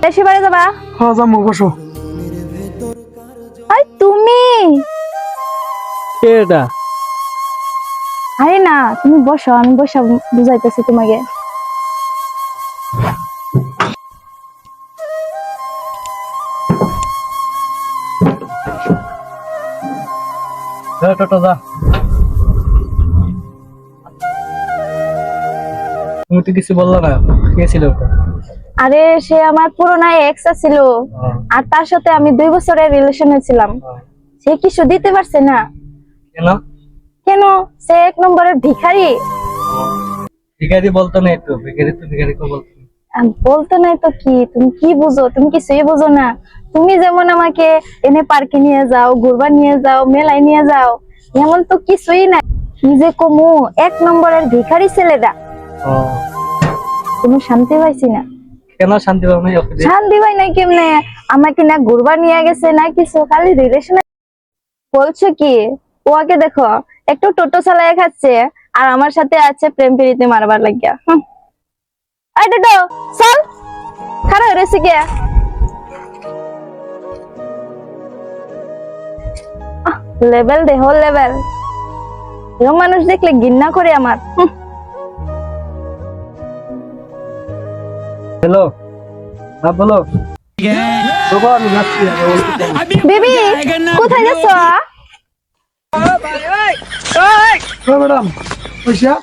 বেশি বাড়ি যাবা? হ্যাঁ যাবো, বসো। আই তুমি? কে এটা? আরে না, তুমি বসো, আমি বসা বুঝাইতেছি তোমাকে। টোটো যা। তুমি তো কিছু বললা না, কে ছিল ওটা? আরে সে আমার পুরোনো এক্স ছিল, আর তার সাথে আমি 2 বছরের রিলেশনে ছিলাম। সে কিছু দিতে পারছে না। কেন? কেন? সে 1 নম্বরের ভিখারি। ভিখারি বলতো না, একটু ভিখারি তো ভিখারি কো বলতো। বলতো নাই তো কি? তুমি কি বুঝো? তুমি কিছুই বুঝো না। তুমি যেমন আমাকে এনে পার্কে নিয়ে যাও, ঘুরবার নিয়ে যাও, মেলায় নিয়ে যাও, এমন তো কিছুই নাই। কি যে কমু, 1 নম্বরের ভিখারি ছেলেটা। তুমি শান্তি পাইছি না। কেন শান্তি পাও না? শান্তি পাই নাই কেমনে? আমাকে না ঘুরবার নিয়ে গেছে না কিছু, খালি রিলেশনে। বলছো কি? ওকে দেখো, একটু টোটো চালায় খাচ্ছে, আর আমার সাথে আছে প্রেম প্রীতি মারবার লাগিয়া। এই টোটো চল, খারাপ হয়েছে কে? লেভেল দেহ লেভেল, এরকম মানুষ দেখলে ঘৃণা করে আমার। হ্যালো, হ্যাঁ বলো। বাবা আমি যাচ্ছি। বেবি কোথায় যাচ্ছ? ম্যাডাম পয়সা।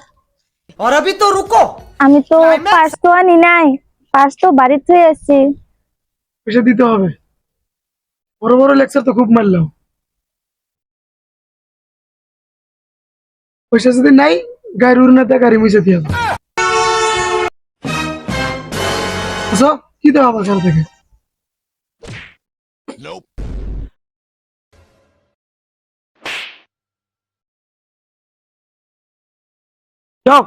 और अभी तो रुको। আমি তো পার্স তো আনি নাই, পার্স তো বাড়িতে থুয়ে আসছি। পয়সা দিতে হবে। বড় বড় লেকচার তো খুব মারলাম। পয়সা যদি নাই, গাড়ি উড়নাতে গাড়ি মুছে দিয়ে হবে। বুঝছো? কি দেওয়া আমার ঘর থেকে? যাও